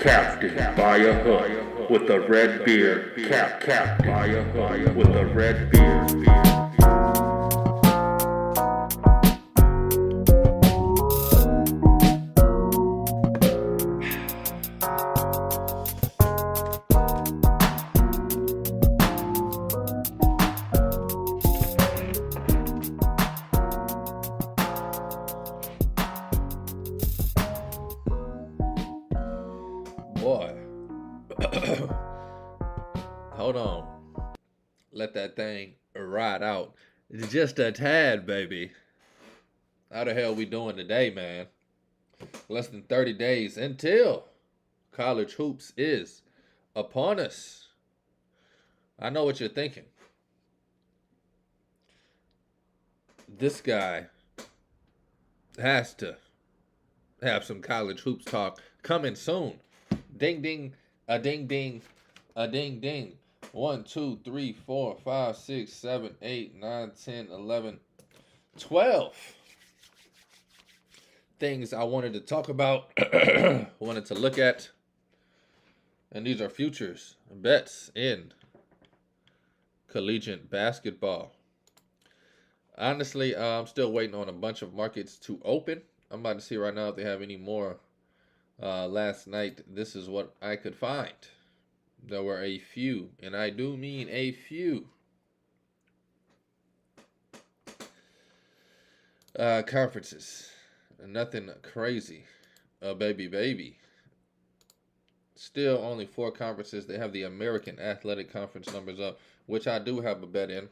Captain by a hook with a red beard. Captain by a hook with a red beard. Boy, hold on. Let that thing ride out. It's just a tad, baby. How the hell we doing today, man? Less than 30 days until college hoops is upon us. I know what you're thinking. This guy has to have some college hoops talk coming soon. Ding ding, a ding ding, a ding ding. 1, 2, 3, 4, 5, 6, 7, 8, 9, 10, 11, 12 things I wanted to talk about, wanted to look at. And these are futures bets in collegiate basketball. Honestly, I'm still waiting on a bunch of markets to open. I'm about to see right now if they have any more. Last night, this is what I could find. There were a few, and I do mean a few, conferences. Nothing crazy. Baby. Still only 4 conferences. They have the American Athletic Conference numbers up, which I do have a bet in.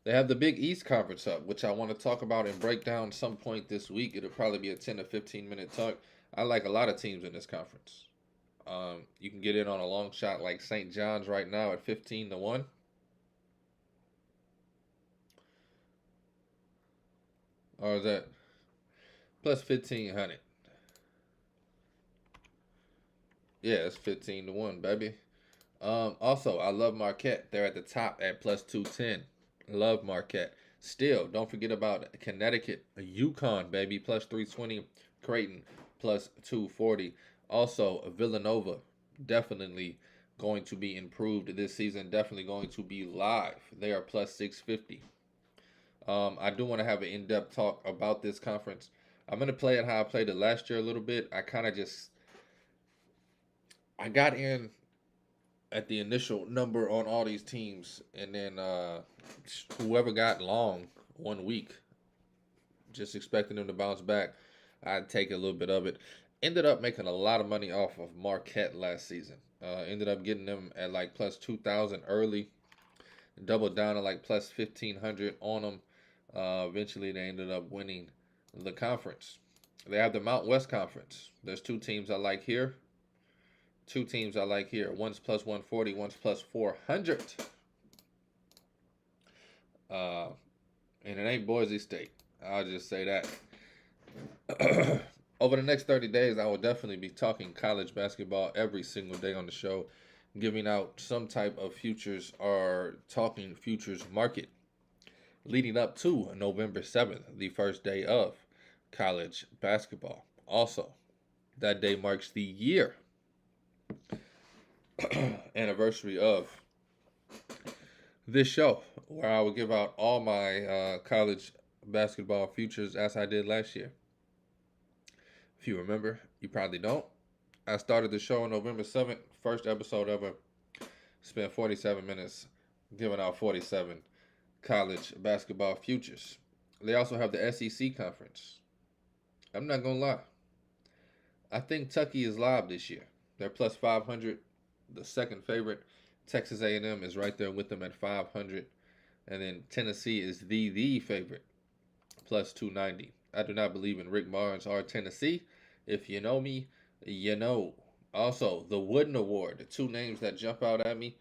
They have the Big East Conference up, which I want to talk about and break down some point this week. It'll probably be a 10 to 15 minute talk. I like a lot of teams in this conference. You can get in on a long shot like St. John's right now at 15-1. Or is that plus 1,500? Yeah, it's 15-1, baby. Also, I love Marquette. They're at the top at plus 210. Love Marquette. Still, don't forget about Connecticut, UConn, baby, plus 320. Creighton, plus 240. Also, Villanova, definitely going to be improved this season. Definitely going to be live. They are plus 650. I do want to have an in-depth talk about this conference. I'm going to play it how I played it last year a little bit. I got in at the initial number on all these teams, and then whoever got long 1 week, just expecting them to bounce back, I'd take a little bit of it. Ended up making a lot of money off of Marquette last season. Ended up getting them at like plus 2,000 early, doubled down to like plus 1,500 on them. Eventually, they ended up winning the conference. They have the Mount West Conference. There's 2 teams I like here. 2 teams I like here. One's plus 140, one's plus 400. And it ain't Boise State. I'll just say that. Over the next 30 days, I will definitely be talking college basketball every single day on the show, giving out some type of futures or talking futures market leading up to November 7th, the first day of college basketball. Also, that day marks the year anniversary of this show, where I will give out all my college basketball futures as I did last year. If you remember, you probably don't. I started the show on November 7th, first episode ever. Spent 47 minutes giving out 47 college basketball futures. They also have the SEC conference. I'm not going to lie. I think Tucky is live this year. They're plus 500. The second favorite, Texas A&M, is right there with them at 500. And then Tennessee is the favorite, plus 290. I do not believe in Rick Barnes or Tennessee. If you know me, you know. Also, the Wooden Award, the 2 names that jump out at me,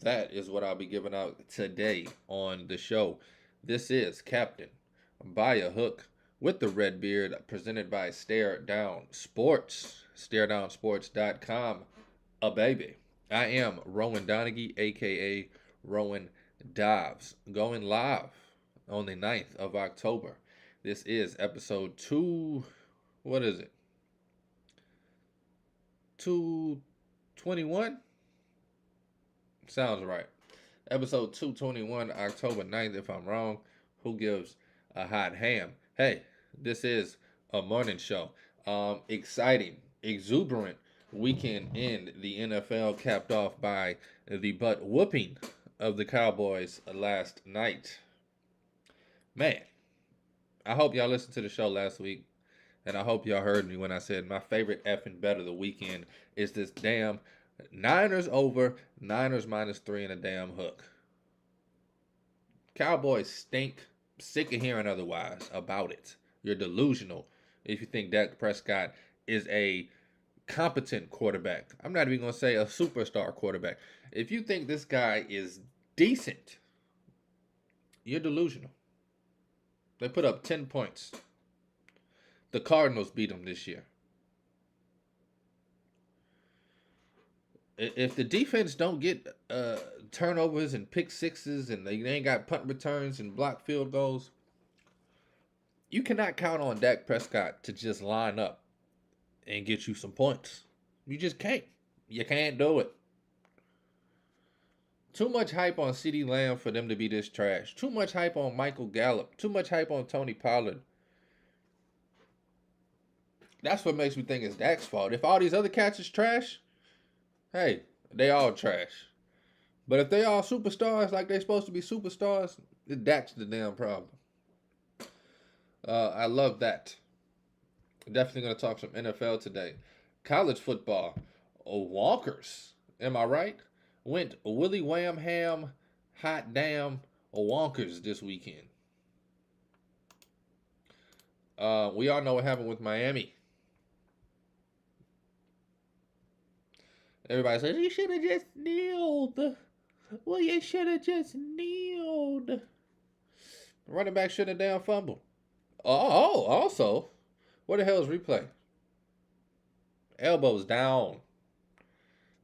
that is what I'll be giving out today on the show. This is Captain by a Hook with the Red Beard, presented by Stare Down Sports. StareDownSports.com, a baby. I am Rowan Donaghy, a.k.a. Rowan Dobbs, going live on the 9th of October. This is episode 2, what is it? 221? Sounds right. Episode 221, October 9th, if I'm wrong. Who gives a hot ham? Hey, this is a morning show. Exciting, exuberant weekend in the NFL, capped off by the butt whooping of the Cowboys last night. Man, I hope y'all listened to the show last week, and I hope y'all heard me when I said my favorite effing bet of the weekend is this damn Niners over, Niners -3 and a damn hook. Cowboys stink. Sick of hearing otherwise about it. You're delusional if you think Dak Prescott is a competent quarterback. I'm not even going to say a superstar quarterback. If you think this guy is decent, you're delusional. They put up 10 points. The Cardinals beat them this year. If the defense don't get turnovers and pick sixes and they ain't got punt returns and block field goals, you cannot count on Dak Prescott to just line up and get you some points. You just can't. You can't do it. Too much hype on CeeDee Lamb for them to be this trash. Too much hype on Michael Gallup. Too much hype on Tony Pollard. That's what makes me think it's Dak's fault. If all these other cats is trash, hey, they all trash. But if they all superstars like they supposed to be superstars, Dak's the damn problem. I love that. Definitely going to talk some NFL today. College football. Wonkers. Am I right? Went Willie Wham Ham, hot damn, wonkers this weekend. We all know what happened with Miami. Everybody says, you should have just kneeled. Well, you should have just kneeled. Running back should have damn fumbled. Oh, also, what the hell is replay? Elbows down.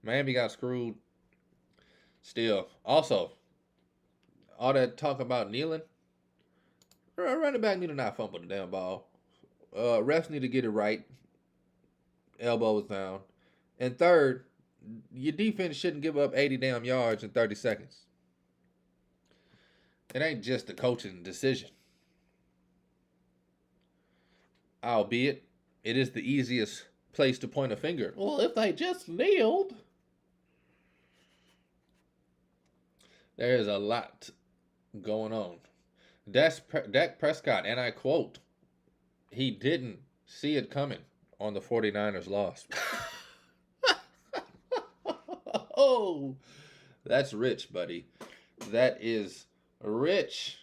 Miami got screwed. Still. Also, all that talk about kneeling. Running back need to not fumble the damn ball. Refs need to get it right. Elbows down. And third, your defense shouldn't give up 80 damn yards in 30 seconds. It ain't just a coaching decision. Albeit, it is the easiest place to point a finger. Well, if they just kneeled. There is a lot going on. Dak Prescott, and I quote, he didn't see it coming on the 49ers loss. Oh, that's rich, buddy. That is rich.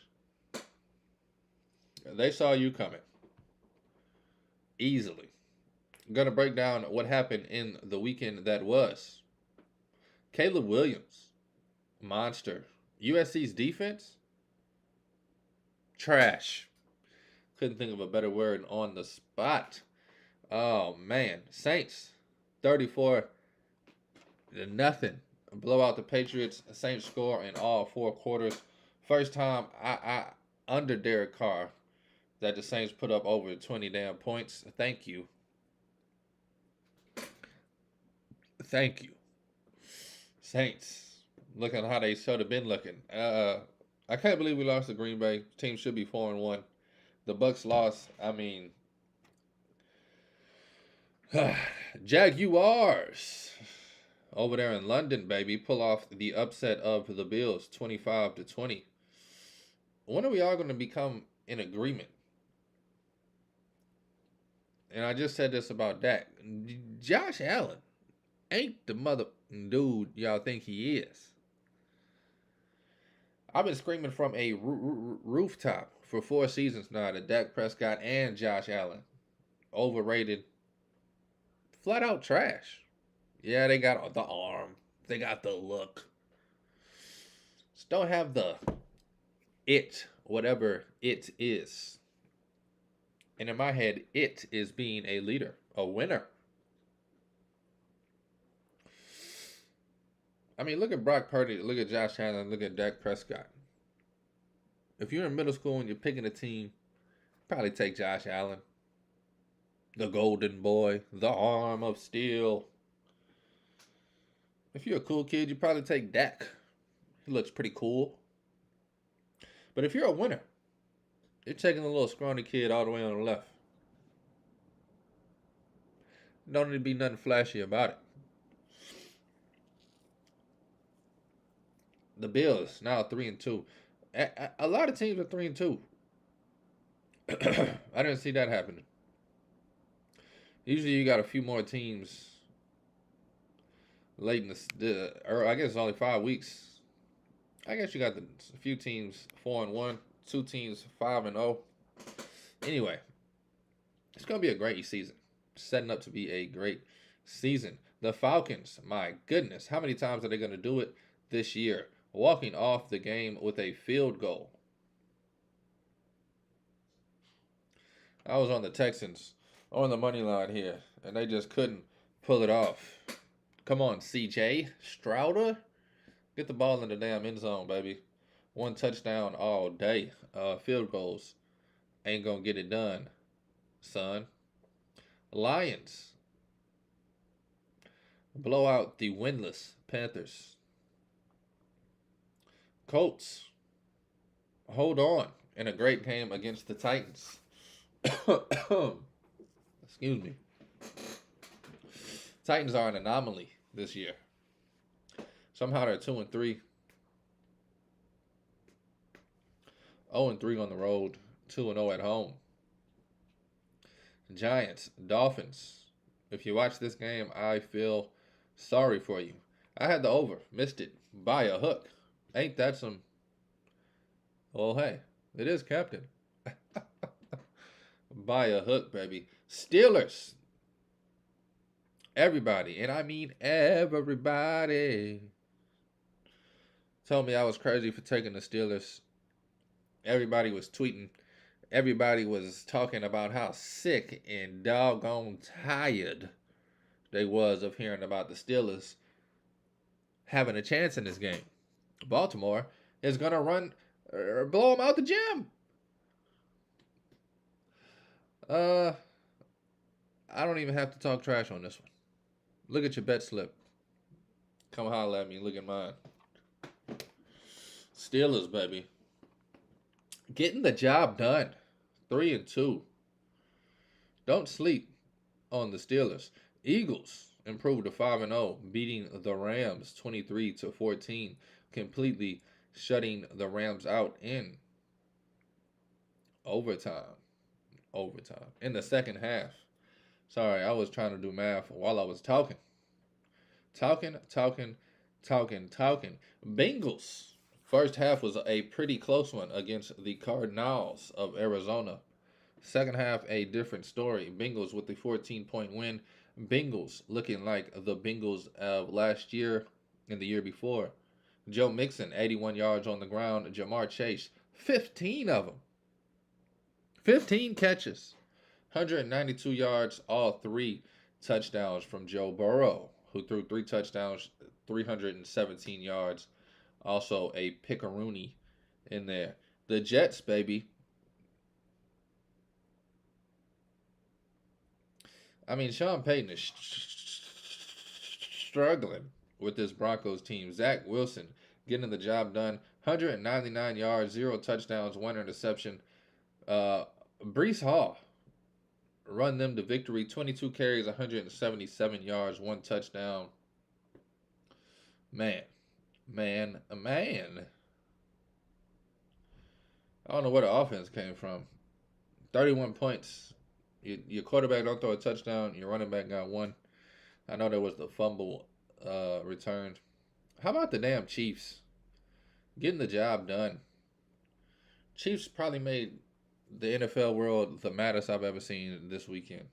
They saw you coming. Easily. I'm going to break down what happened in the weekend that was. Caleb Williams, monster. USC's defense, trash. Couldn't think of a better word on the spot. Oh, man. Saints, 34-0. Blow out the Patriots. Saints score in all 4 quarters. First time I under Derek Carr that the Saints put up over 20 damn points. Thank you. Thank you. Saints. Looking how they should have been looking. I can't believe we lost to Green Bay. Team should be 4-1. The Bucs lost. I mean, Jaguars over there in London, baby, pull off the upset of the Bills, 25-20. When are we all going to become in agreement? And I just said this about Dak. Josh Allen ain't the mother dude y'all think he is. I've been screaming from a rooftop for 4 seasons now that Dak Prescott and Josh Allen overrated, flat out trash. Yeah, they got the arm, they got the look, just don't have the it, whatever it is. And in my head, it is being a leader, a winner. I mean, look at Brock Purdy, look at Josh Allen, look at Dak Prescott. If you're in middle school and you're picking a team, probably take Josh Allen. The golden boy, the arm of steel. If you're a cool kid, you probably take Dak. He looks pretty cool. But if you're a winner, you're taking the little scrawny kid all the way on the left. Don't need to be nothing flashy about it. The Bills now 3-2. A lot of teams are 3-2. I didn't see that happening. Usually, you got a few more teams late in or I guess it's only 5 weeks. I guess you got a few teams 4-1, 2 teams 5-0. Anyway, it's gonna be a great season. Setting up to be a great season. The Falcons, my goodness, how many times are they gonna do it this year? Walking off the game with a field goal. I was on the Texans on the money line here, and they just couldn't pull it off. Come on, CJ Strouder. Get the ball in the damn end zone, baby. 1 touchdown all day. Field goals ain't going to get it done, son. Lions blow out the winless Panthers. Colts hold on in a great game against the Titans. Excuse me. Titans are an anomaly this year. Somehow they're 2-3. 0-3 on the road. 2-0 at home. Giants, Dolphins. If you watch this game, I feel sorry for you. I had the over. Missed it by a hook. Ain't that some... Oh, hey. It is captain. By a hook, baby. Steelers. Everybody, and I mean everybody, told me I was crazy for taking the Steelers. Everybody was tweeting. Everybody was talking about how sick and doggone tired they was of hearing about the Steelers having a chance in this game. Baltimore is going to run or blow them out the gym. I don't even have to talk trash on this one. Look at your bet slip. Come holler at me. Look at mine. Steelers, baby. Getting the job done. 3-2. Don't sleep on the Steelers. Eagles improved to 5-0, beating the Rams 23-14, completely shutting the Rams out in overtime. In the second half. Sorry, I was trying to do math while I was talking. Talking. Bengals. First half was a pretty close one against the Cardinals of Arizona. Second half, a different story. Bengals with the 14-point win. Bengals looking like the Bengals of last year and the year before. Joe Mixon, 81 yards on the ground. Jamar Chase, 15 of them. 15 catches. 192 yards, all 3 touchdowns from Joe Burrow, who threw 3 touchdowns, 317 yards. Also a pickaroonie in there. The Jets, baby. I mean, Sean Payton is struggling with this Broncos team. Zach Wilson getting the job done. 199 yards, 0 touchdowns, 1 interception. Breece Hall run them to victory. 22 carries, 177 yards, 1 touchdown. Man. I don't know where the offense came from. 31 points. Your quarterback don't throw a touchdown. Your running back got 1. I know there was the fumble returned. How about the damn Chiefs? Getting the job done. Chiefs probably made the NFL world the maddest I've ever seen this weekend.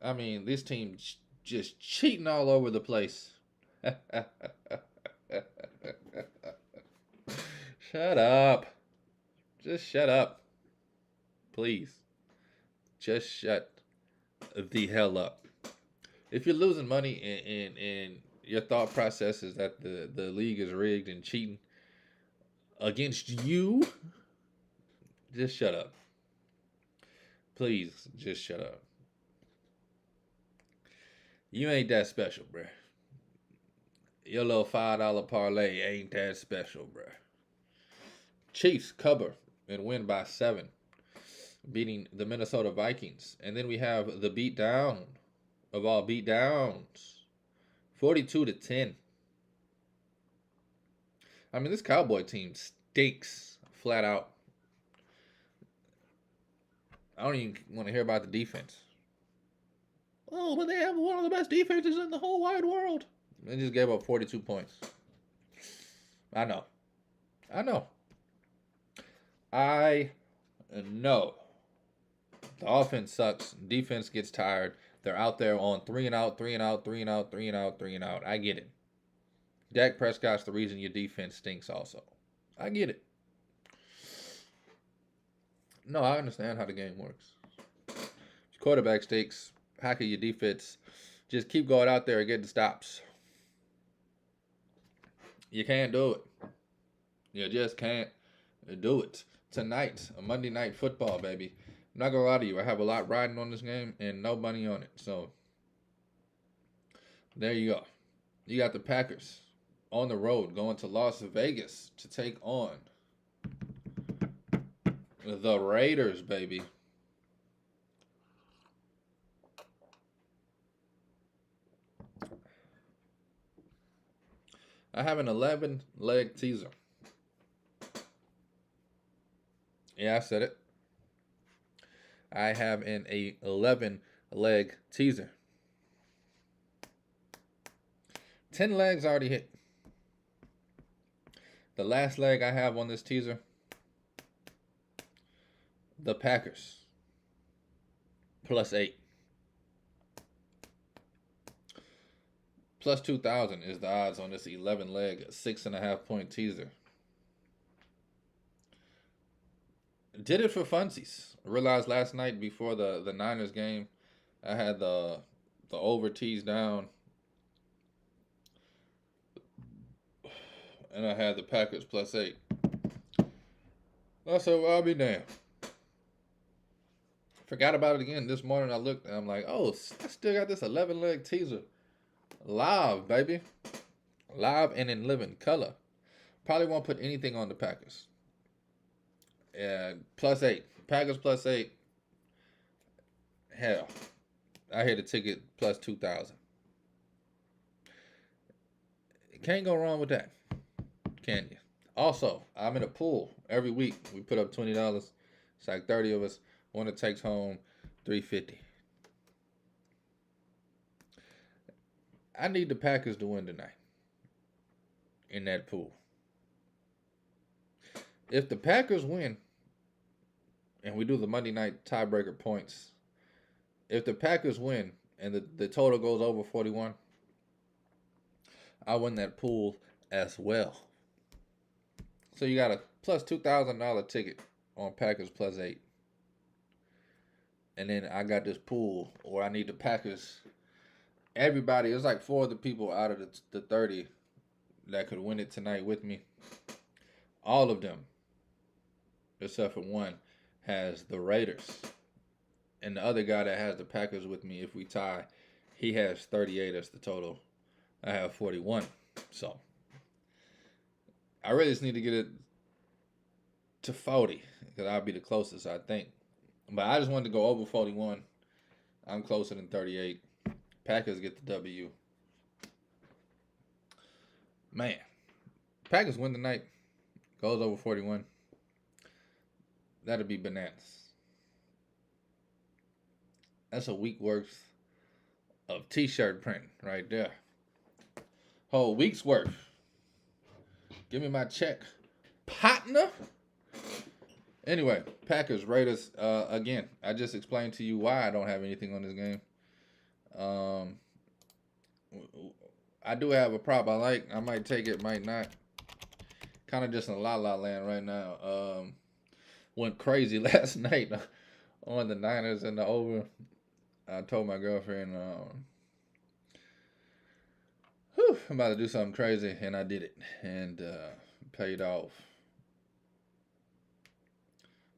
I mean, this team just cheating all over the place. Shut up. Just shut up. Please. Just shut the hell up. If you're losing money and your thought process is that the league is rigged and cheating against you, just shut up. Please, just shut up. You ain't that special, bruh. Your little $5 parlay ain't that special, bruh. Chiefs cover and win by 7, beating the Minnesota Vikings. And then we have the beatdown of all beatdowns, 42-10. I mean, this Cowboy team stinks flat out. I don't even want to hear about the defense. Oh, but they have one of the best defenses in the whole wide world. They just gave up 42 points. I know. I know. The offense sucks. Defense gets tired. They're out there on 3 and out, 3 and out, 3 and out, 3 and out, 3 and out. I get it. Dak Prescott's the reason your defense stinks also. I get it. No, I understand how the game works. Quarterback stinks. How can your defense just keep going out there and getting stops? You can't do it. You just can't do it. Tonight, a Monday Night Football, baby. I'm not going to lie to you. I have a lot riding on this game and no money on it. So, there you go. You got the Packers on the road going to Las Vegas to take on the Raiders, baby. I have an 11-leg teaser. Yeah, I said it. I have an 11-leg teaser. 10 legs already hit. The last leg I have on this teaser, the Packers, +8. Plus 2,000 is the odds on this 11-leg, 6.5 point teaser. Did it for funsies. I realized last night before the Niners game, I had the over tease down. And I had the Packers +8. I said, well, I'll be damned. Forgot about it again. This morning I looked and I'm like, oh, I still got this 11-leg teaser. Live, baby. Live and in living color. Probably won't put anything on the Packers. And +8. Packers +8. Hell. I hit a ticket +2,000. Can't go wrong with that. Can you? Also, I'm in a pool every week. We put up $20. It's like 30 of us. One that takes home $350. I need the Packers to win tonight in that pool. If the Packers win, and we do the Monday night tiebreaker points, if the Packers win and the total goes over 41, I win that pool as well. So you got a +$2,000 ticket on Packers +8. And then I got this pool where I need the Packers. Everybody, it's like 4 of the people out of the 30 that could win it tonight with me. All of them, except for one, has the Raiders. And the other guy that has the Packers with me, if we tie, he has 38 as the total. I have 41. So, I really just need to get it to 40, because I'll be the closest, I think. But I just wanted to go over 41. I'm closer than 38. Packers get the W. Man, Packers win tonight. Goes over 41. That'll be bananas. That's a week worth of t-shirt print right there. Whole week's worth. Give me my check, partner. Anyway, Packers, Raiders. Again, I just explained to you why I don't have anything on this game. I do have a prop I like. I might take it, might not. Kind of just in la-la land right now. Went crazy last night on the Niners and the over. I told my girlfriend, I'm about to do something crazy, and I did it. And paid off.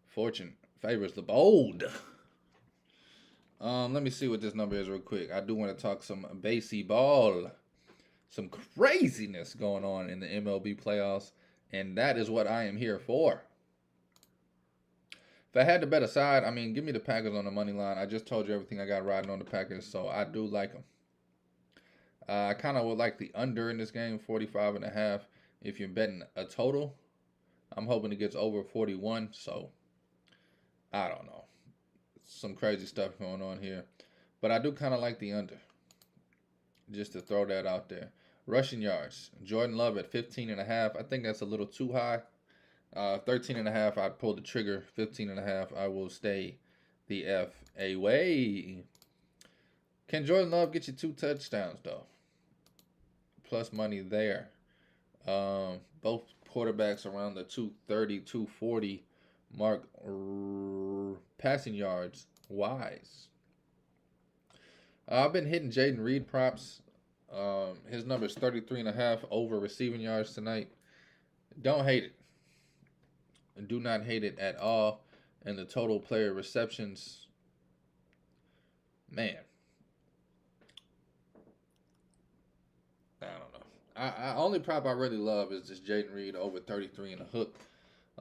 Fortune favors the bold. Let me see what this number is real quick. I do want to talk some baseball. some craziness going on in the MLB playoffs, and that is what I am here for. If I had to bet a side, I mean, give me the Packers on the money line. I just told you everything I got riding on the Packers, so I do like them. I kind of would like the under in this game, 45.5. If you're betting a total, I'm hoping it gets over 41, so I don't know. Some crazy stuff going on here. But I do kind of like the under. Just to throw that out there. Rushing yards. Jordan Love at 15.5. I think that's a little too high. 13.5, I'd pull the trigger. 15.5, I will stay the F away. Can Jordan Love get you 2 touchdowns, though? Plus money there. Both quarterbacks around the 230, 240 mark passing yards wise. I've been hitting Jaden Reed props. His number is 33.5 over receiving yards tonight. Don't hate it. Do not hate it at all. And the total player receptions, man, I don't know. I only prop I really love is this Jaden Reed over 33 and a hook.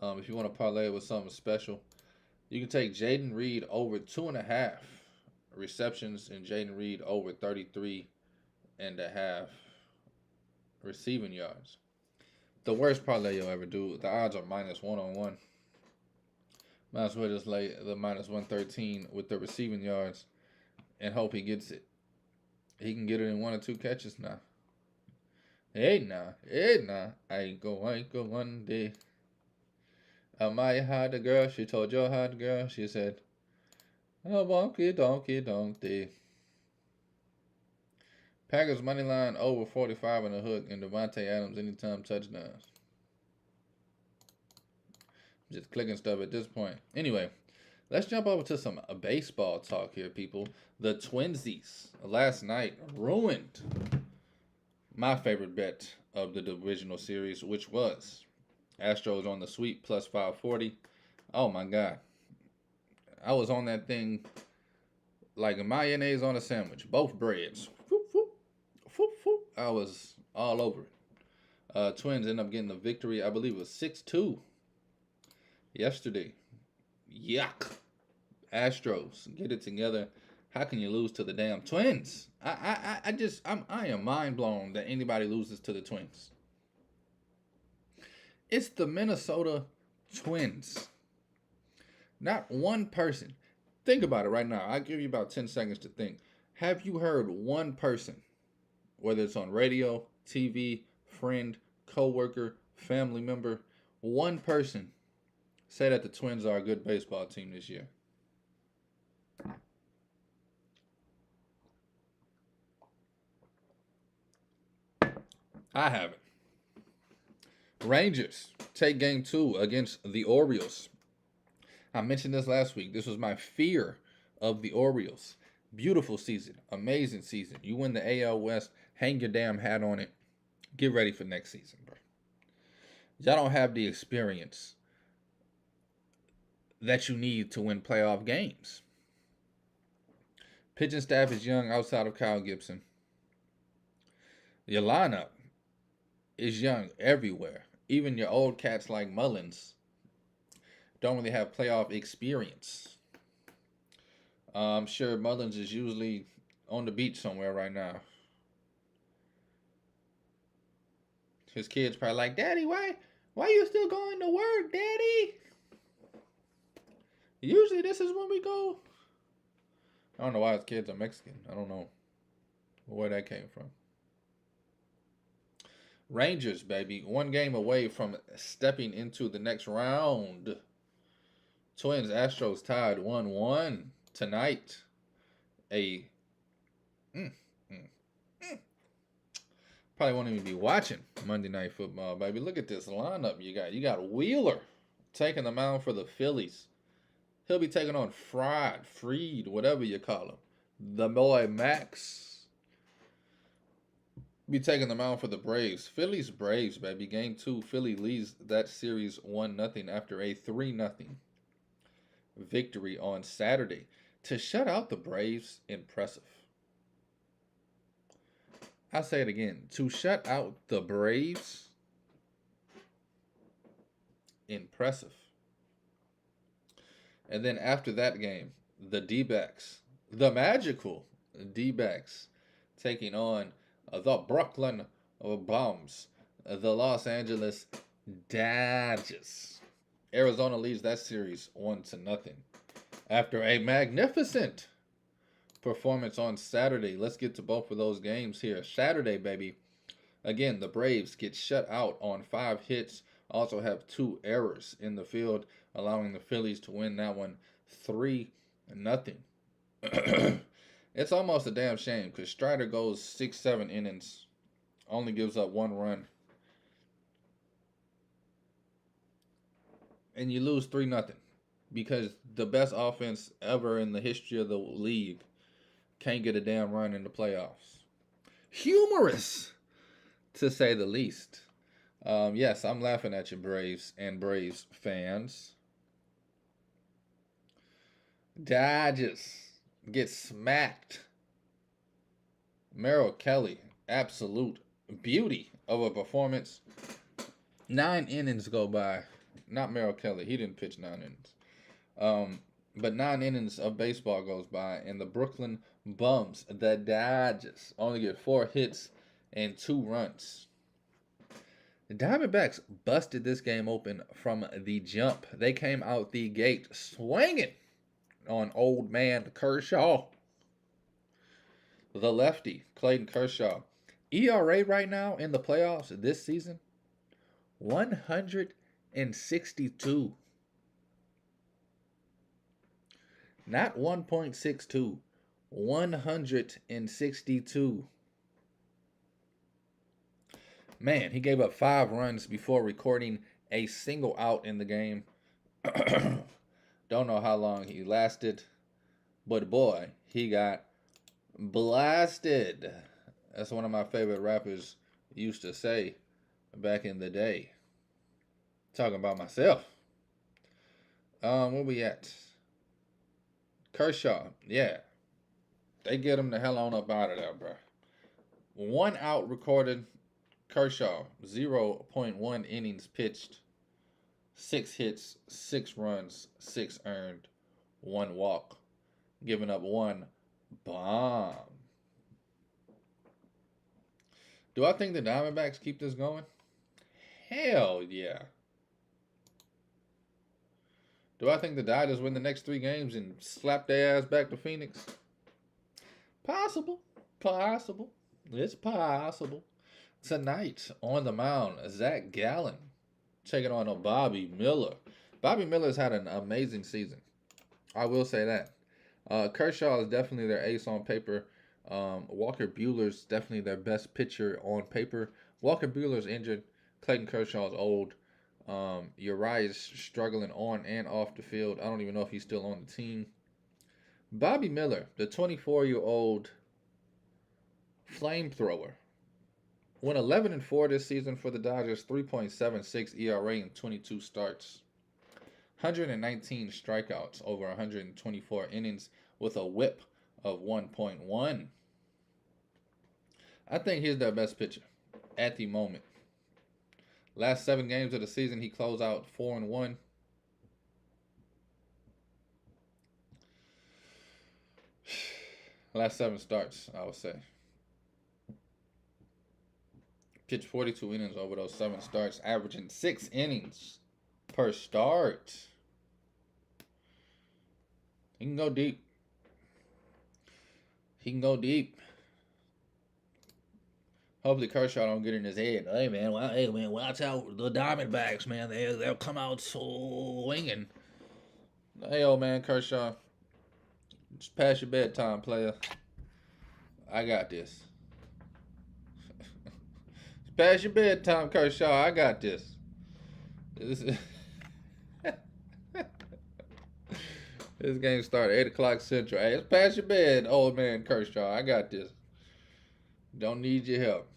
If you want to parlay it with something special, you can take Jaden Reed over 2.5 receptions and Jaden Reed over 33.5 receiving yards. The worst parlay you'll ever do. The odds are -1 on 1. Might as well just lay the -113 with the receiving yards and hope he gets it. He can get it in 1 or 2 catches now. Hey now. I go one day. My hot the girl, she told your hot girl, she said, oh, wonky donkey. Packers money line over 45 and a hook, and Devontae Adams anytime touchdowns. Just clicking stuff at this point. Anyway, let's jump over to some baseball talk here, people. The Twinsies last night ruined my favorite bet of the divisional series, which was Astros on the sweep plus 540. Oh my God. I was on that thing like a mayonnaise on a sandwich. Both breads. I was all over it. Twins end up getting the victory. I believe it was 6-2 yesterday. Yuck. Astros, get it together. How can you lose to the damn Twins? I am mind blown that anybody loses to the Twins. It's the Minnesota Twins. Not one person. Think about it right now. I'll give you about 10 seconds to think. Have you heard one person, whether it's on radio, TV, friend, coworker, family member, one person say that the Twins are a good baseball team this year? I haven't. Rangers take game 2 against the Orioles. I mentioned this last week. This was my fear of the Orioles. Beautiful season. Amazing season. You win the AL West. Hang your damn hat on it. Get ready for next season, bro. Y'all don't have the experience that you need to win playoff games. Pitching staff is young outside of Kyle Gibson. Your lineup is young everywhere. Even your old cats like Mullins don't really have playoff experience. I'm sure Mullins is usually on the beach somewhere right now. His kids probably like, Daddy, why you still going to work, Daddy? Usually this is when we go. I don't know why his kids are Mexican. I don't know where that came from. Rangers, baby. 1 game away from stepping into the next round. Twins, Astros tied 1-1 tonight. Probably won't even be watching Monday Night Football, baby. Look at this lineup you got. You got Wheeler taking the mound for the Phillies. He'll be taking on Freed, whatever you call him. The boy Max be taking the mound for the Braves. Phillies, Braves, baby. Game 2, Philly leads that series 1-0 after a 3-0 victory on Saturday. To shut out the Braves, impressive. I'll say it again. To shut out the Braves, impressive. And then after that game, the D-backs, the magical D-backs, taking on the Brooklyn Bombs, the Los Angeles Dodgers. Arizona leads that series 1-0 after a magnificent performance on Saturday. Let's get to both of those games here. Saturday, baby. Again, the Braves get shut out on 5 hits. Also have 2 errors in the field, allowing the Phillies to win that one 3-0. It's almost a damn shame because Strider goes 6-7 innings, only gives up 1 run, and you lose 3-0 because the best offense ever in the history of the league can't get a damn run in the playoffs. Humorous, to say the least. Yes, I'm laughing at you, Braves and Braves fans. Dodgers get smacked. Merrill Kelly, absolute beauty of a performance. 9 innings go by. Not Merrill Kelly. He didn't pitch 9 innings. But 9 innings of baseball goes by, and the Brooklyn Bums, the Dodgers, only get 4 hits and 2 runs. The Diamondbacks busted this game open from the jump. They came out the gate swinging on old man Kershaw. The lefty, Clayton Kershaw. ERA right now in the playoffs this season, 162. Not 1.62, 162. Man, he gave up 5 runs before recording a single out in the game. Don't know how long he lasted, but boy, he got blasted. That's one of my favorite rappers used to say back in the day. Talking about myself. Where we at? Kershaw, yeah. They get him the hell on up out of there, bro. 1 out recorded. Kershaw, 0.1 innings pitched, 6 hits, 6 runs, 6 earned, 1 walk, giving up 1 bomb. Do I think the Diamondbacks keep this going? Hell yeah. Do I think the Dodgers win the next 3 games and slap their ass back to Phoenix? Possible. Possible. It's possible. Tonight on the mound, Zach Gallen taking on a Bobby Miller. Bobby Miller's had an amazing season. I will say that. Kershaw is definitely their ace on paper. Walker Buehler's definitely their best pitcher on paper. Walker Buehler's injured. Clayton Kershaw's old. Uriah is struggling on and off the field. I don't even know if he's still on the team. Bobby Miller, the 24-year-old flamethrower, went 11-4 this season for the Dodgers, 3.76 ERA in 22 starts. 119 strikeouts over 124 innings with a whip of 1.1. I think he's their best pitcher at the moment. Last 7 games of the season, he closed out 4-1. Last 7 starts, I would say. Pitched 42 innings over those 7 starts, averaging 6 innings per start. He can go deep. He can go deep. Hopefully Kershaw don't get in his head. Hey man, watch out the Diamondbacks, man. They'll come out swinging. Hey old man Kershaw, just past your bedtime, player. I got this. It's past your bedtime, Kershaw. I got this. This game started 8 o'clock Central. Hey, it's past your bed, old man Kershaw. I got this. Don't need your help.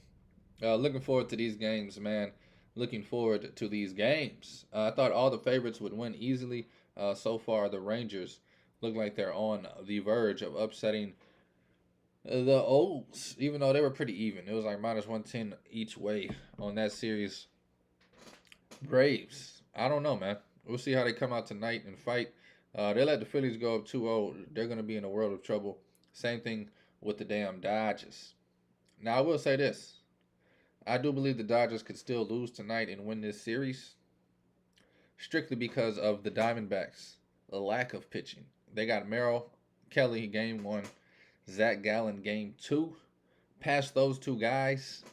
Looking forward to these games, man. Looking forward to these games. I thought all the favorites would win easily. So far, the Rangers look like they're on the verge of upsetting The O's, even though they were pretty even, it was like minus 110 each way on that series. Braves, I don't know, man. We'll see how they come out tonight and fight. They let the Phillies go up 2-0. They're going to be in a world of trouble. Same thing with the damn Dodgers. Now, I will say this. I do believe the Dodgers could still lose tonight and win this series strictly because of the Diamondbacks' lack of pitching. They got Merrill Kelly game one, Zach Gallen game two. Past those two guys,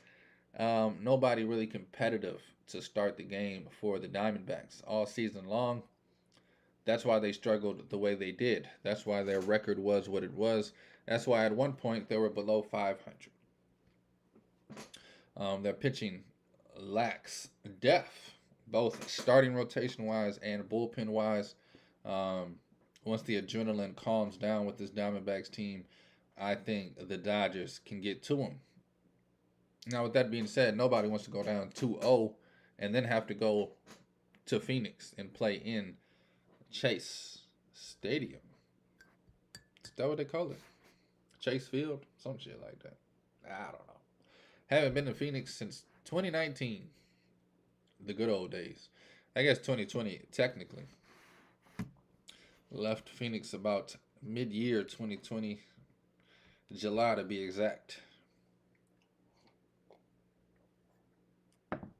nobody really competitive to start the game for the Diamondbacks all season long. That's why they struggled the way they did. That's why their record was what it was. That's why at one point they were below 500. Their pitching lacks depth, both starting rotation wise and bullpen wise. Once the adrenaline calms down with this Diamondbacks team, I think the Dodgers can get to them. Now, with that being said, nobody wants to go down 2-0 and then have to go to Phoenix and play in Chase Stadium. Is that what they call it? Chase Field? Some shit like that. I don't know. Haven't been to Phoenix since 2019. The good old days. I guess 2020, technically. Left Phoenix about mid-year 2020. July to be exact.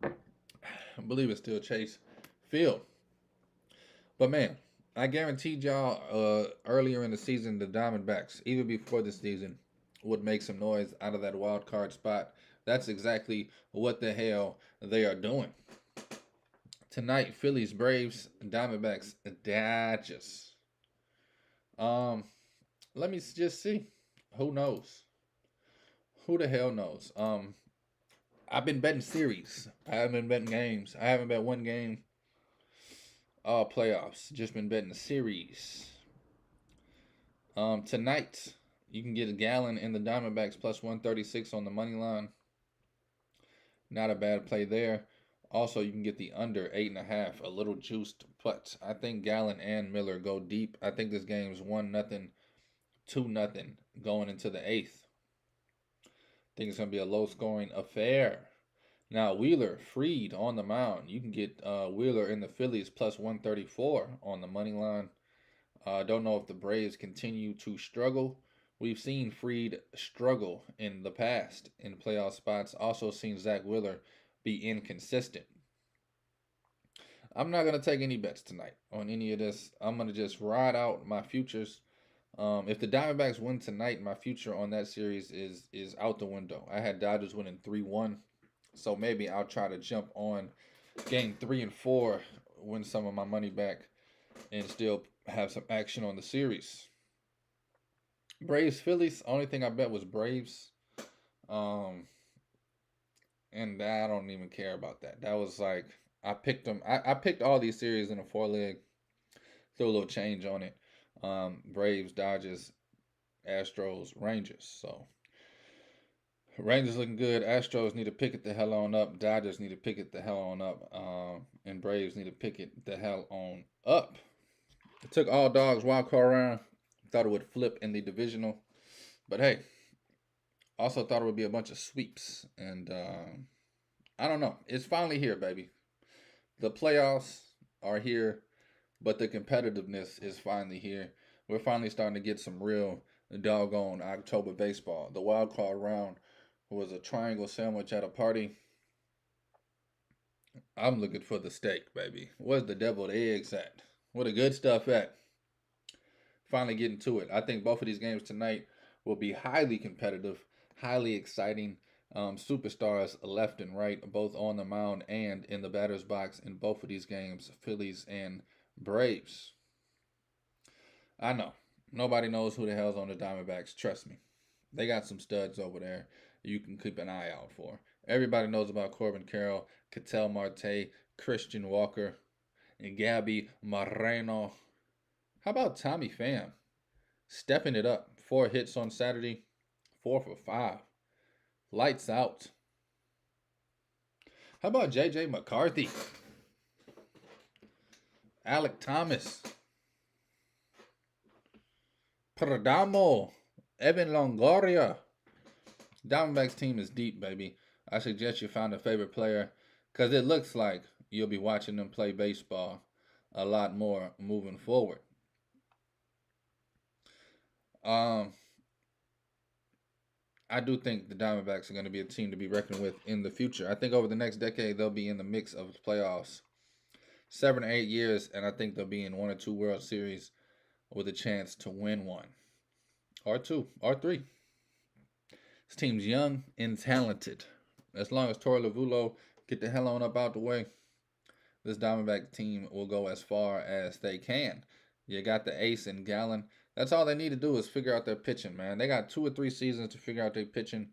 I believe it's still Chase Field. But man, I guaranteed y'all earlier in the season the Diamondbacks, even before the season, would make some noise out of that wild card spot. That's exactly what the hell they are doing. Tonight, Phillies, Braves, Diamondbacks, Dodgers. Let me just see. Who knows? Who the hell knows? I've been betting series. I haven't been betting games. I haven't bet one game all playoffs. Just been betting the series. Tonight, you can get a Gallen in the Diamondbacks plus 136 on the money line. Not a bad play there. Also, you can get the under 8.5, a little juiced, but I think Gallen and Miller go deep. I think this game's 1-0, 2-0 going into the eighth. I think it's going to be a low-scoring affair. Now, Wheeler, Fried on the mound. You can get Wheeler in the Phillies plus 134 on the money line. Don't know if the Braves continue to struggle. We've seen Fried struggle in the past in playoff spots. Also seen Zach Wheeler be inconsistent. I'm not going to take any bets tonight on any of this. I'm going to just ride out my futures. If the Diamondbacks win tonight, my future on that series is out the window. I had Dodgers winning 3-1. So maybe I'll try to jump on game 3 and 4, win some of my money back, and still have some action on the series. Braves, Phillies, only thing I bet was Braves. And I don't even care about that. That was like, I picked them. I picked all these series in a 4-leg. Threw a little change on it. Braves, Dodgers, Astros, Rangers. So Rangers looking good. Astros need to pick it the hell on up. Dodgers need to pick it the hell on up. And Braves need to pick it the hell on up. It took all dogs wild card round. Thought it would flip in the divisional. But hey, also thought it would be a bunch of sweeps. And I don't know. It's finally here, baby. The playoffs are here, but the competitiveness is finally here. We're finally starting to get some real doggone October baseball. The wild card round was a triangle sandwich at a party. I'm looking for the steak, baby. Where's the deviled eggs at? Where the good stuff at? Finally getting to it. I think both of these games tonight will be highly competitive, highly exciting. Superstars left and right, both on the mound and in the batter's box in both of these games, Phillies and Braves. I know. Nobody knows who the hell's on the Diamondbacks. Trust me. They got some studs over there you can keep an eye out for. Everybody knows about Corbin Carroll, Ketel Marte, Christian Walker, and Gabby Moreno. How about Tommy Pham? Stepping it up. 4 hits on Saturday, 4 for 5. Lights out. How about J.J. McCarthy? Alec Thomas. Perdomo. Evan Longoria. Diamondbacks team is deep, baby. I suggest you find a favorite player because it looks like you'll be watching them play baseball a lot more moving forward. Um, I do think the Diamondbacks are going to be a team to be reckoned with in the future. I think over the next decade they'll be in the mix of the playoffs 7 or 8 years, and I think they'll be in one or two World Series with a chance to win one or two or three. This team's young and talented. As long as Torey Lovullo get the hell on up out the way, this Diamondback team will go as far as they can. You got the ace in Gallen. That's all they need to do is figure out their pitching, man. They got 2 or 3 seasons to figure out their pitching.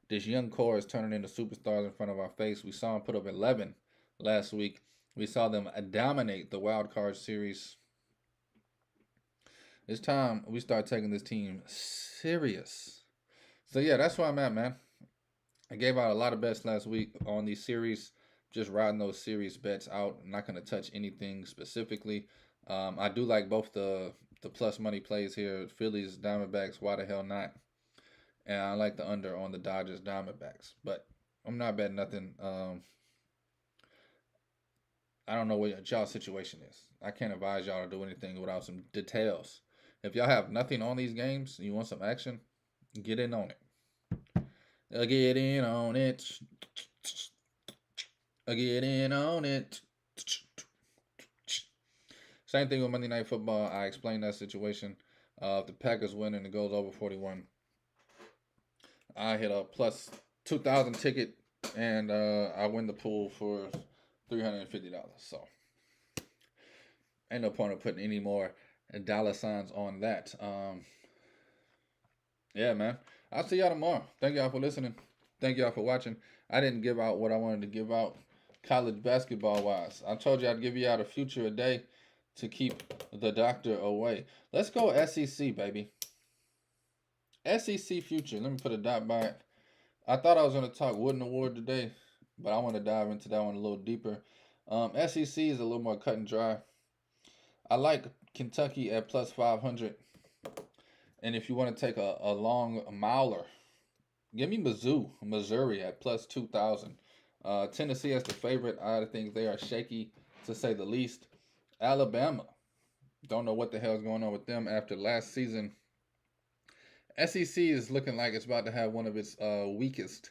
This young core is turning into superstars in front of our face. We saw them put up 11 last week. We saw them dominate the wild card series. It's time we start taking this team serious. So yeah, that's where I'm at, man. I gave out a lot of bets last week on these series, just riding those series bets out. I'm not going to touch anything specifically. I do like both the plus money plays here, Phillies, Diamondbacks, why the hell not? And I like the under on the Dodgers, Diamondbacks. But I'm not betting nothing. I don't know what y'all's situation is. I can't advise y'all to do anything without some details. If y'all have nothing on these games and you want some action, get in on it. Get in on it. Get in on it. Same thing with Monday Night Football. I explained that situation. If the Packers win and it goes over 41, I hit a plus 2,000 ticket and I win the pool for $350. So ain't no point of putting any more dollar signs on that. Yeah, man. I'll see y'all tomorrow. Thank y'all for listening. Thank y'all for watching. I didn't give out what I wanted to give out college basketball wise. I told you I'd give you out a future a day to keep the doctor away. Let's go SEC, baby. SEC future. Let me put a dot by it. I thought I was going to talk Wooden Award today, but I want to dive into that one a little deeper. SEC is a little more cut and dry. I like Kentucky at plus 500. And if you want to take a long miler, give me Mizzou, Missouri at plus 2,000. Tennessee as the favorite. I think they are shaky, to say the least. Alabama. Don't know what the hell is going on with them after last season. SEC is looking like it's about to have one of its weakest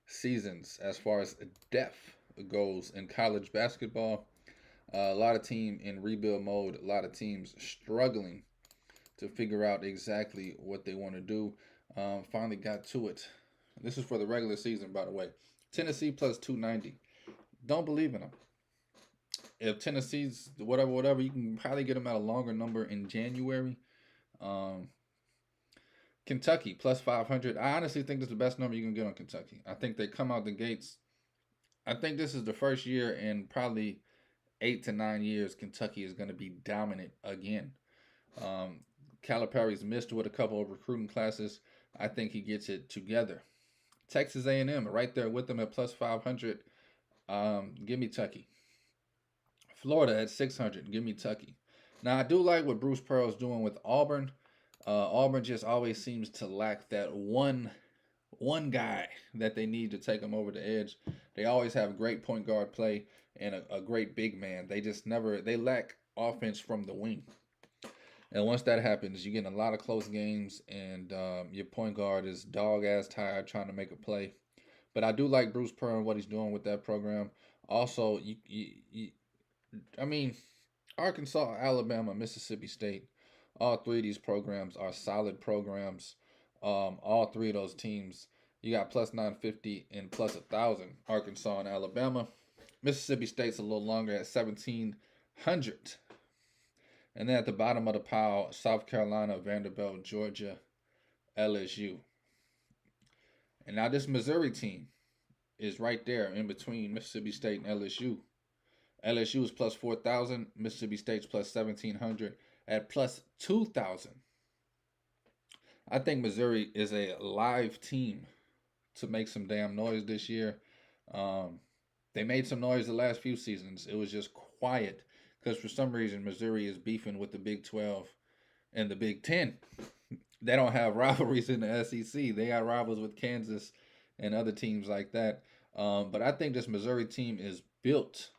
seasons as far as depth goes in college basketball. A lot of teams in rebuild mode. A lot of teams struggling to figure out exactly what they want to do. Finally got to it. This is for the regular season, by the way. Tennessee plus 290. Don't believe in them. If Tennessee's whatever, you can probably get them at a longer number in January. Kentucky plus 500. I honestly think this is the best number you can get on Kentucky. I think they come out the gates. I think this is the first year in probably 8 to 9 years Kentucky is going to be dominant again. Calipari's missed with a couple of recruiting classes. I think he gets it together. Texas A&M right there with them at plus 500. Give me Tucky. Florida at 600. Give me Tucky. Now, I do like what Bruce Pearl's doing with Auburn. Auburn just always seems to lack that one guy that they need to take them over the edge. They always have great point guard play and a great big man. They lack offense from the wing. And once that happens, you get a lot of close games, and your point guard is dog-ass tired trying to make a play. But I do like Bruce Pearl and what he's doing with that program. Also, Arkansas, Alabama, Mississippi State, all three of these programs are solid programs. All three of those teams, you got plus 950 and plus 1,000. Arkansas and Alabama. Mississippi State's a little longer at 1,700. And then at the bottom of the pile, South Carolina, Vanderbilt, Georgia, LSU. And now this Missouri team is right there in between Mississippi State and LSU. LSU is plus 4,000. Mississippi State's plus 1,700 at plus 2,000. I think Missouri is a live team to make some damn noise this year. They made some noise the last few seasons. It was just quiet because for some reason Missouri is beefing with the Big 12 and the Big 10. They don't have rivalries in the SEC. They got rivals with Kansas and other teams like that. But I think this Missouri team is built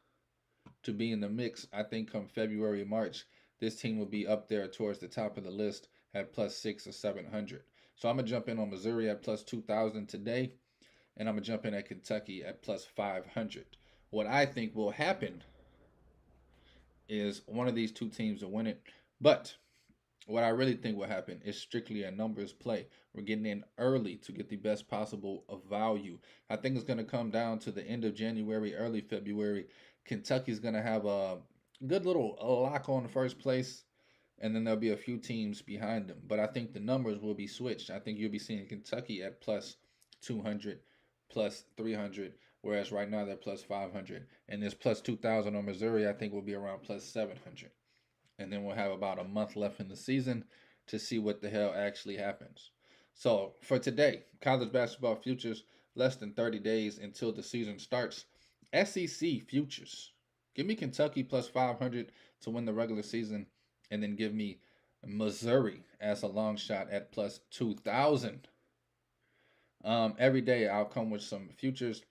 to be in the mix. I think come February, March, this team will be up there towards the top of the list at plus 6 or 700. So I'm gonna jump in on Missouri at plus 2,000 today, and I'm gonna jump in at Kentucky at plus 500. What I think will happen is one of these two teams will win it, but what I really think will happen is strictly a numbers play. We're getting in early to get the best possible of value. I think it's going to come down to the end of January, early February. Kentucky's going to have a good little lock on first place, and then there'll be a few teams behind them. But I think the numbers will be switched. I think you'll be seeing Kentucky at plus 200, plus 300, whereas right now they're plus 500. And this plus 2,000 on Missouri, I think will be around plus 700. And then we'll have about a month left in the season to see what the hell actually happens. So for today, college basketball futures, less than 30 days until the season starts. SEC futures, give me Kentucky plus 500 to win the regular season, and then give me Missouri as a long shot at plus 2,000. Every day I'll come with some futures.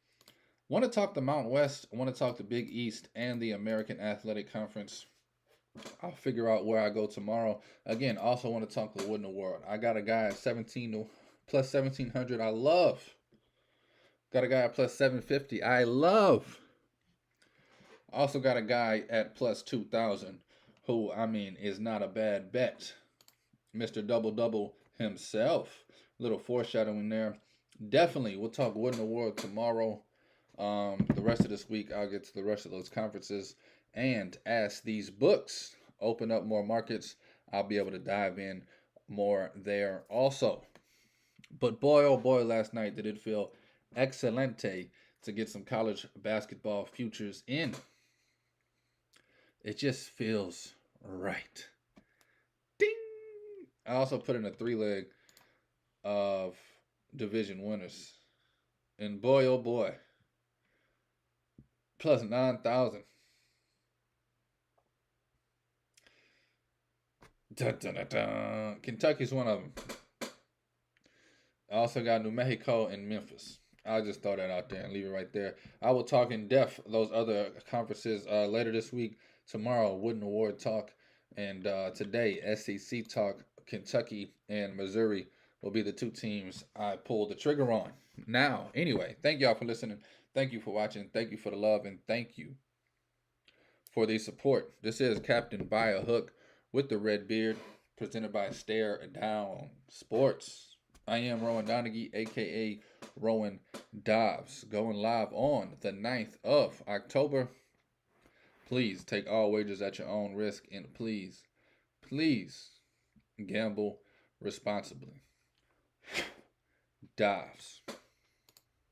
Want to talk the Mountain West, want to talk the Big East and the American Athletic Conference. I'll figure out where I go tomorrow. Again, also want to talk the Wooden Award. I got a guy at 17 plus 1,700. I love. Got a guy at plus 750. I love. Also got a guy at plus 2,000, who I mean is not a bad bet. Mr. Double Double himself. Little foreshadowing there. Definitely, we'll talk Wooden Award tomorrow. The rest of this week, I'll get to the rest of those conferences. And as these books open up more markets, I'll be able to dive in more there also. But boy, oh boy, last night did it feel excelente to get some college basketball futures in. It just feels right. Ding! I also put in a 3-leg of division winners. And boy, oh boy, plus 9,000. Dun, dun, dun, dun. Kentucky's one of them. I also got New Mexico and Memphis. I'll just throw that out there and leave it right there. I will talk in depth those other conferences later this week. Tomorrow, Wooden Award talk. And today, SEC talk. Kentucky and Missouri will be the two teams I pulled the trigger on. Now, anyway, thank y'all for listening. Thank you for watching. Thank you for the love. And thank you for the support. This is Captain By a Hook with the Red Beard, presented by Stare Down Sports. I am Rowan Donaghy, a.k.a. Rowan Dobbs, going live on the 9th of October. Please take all wagers at your own risk, and please, please gamble responsibly. Dobbs.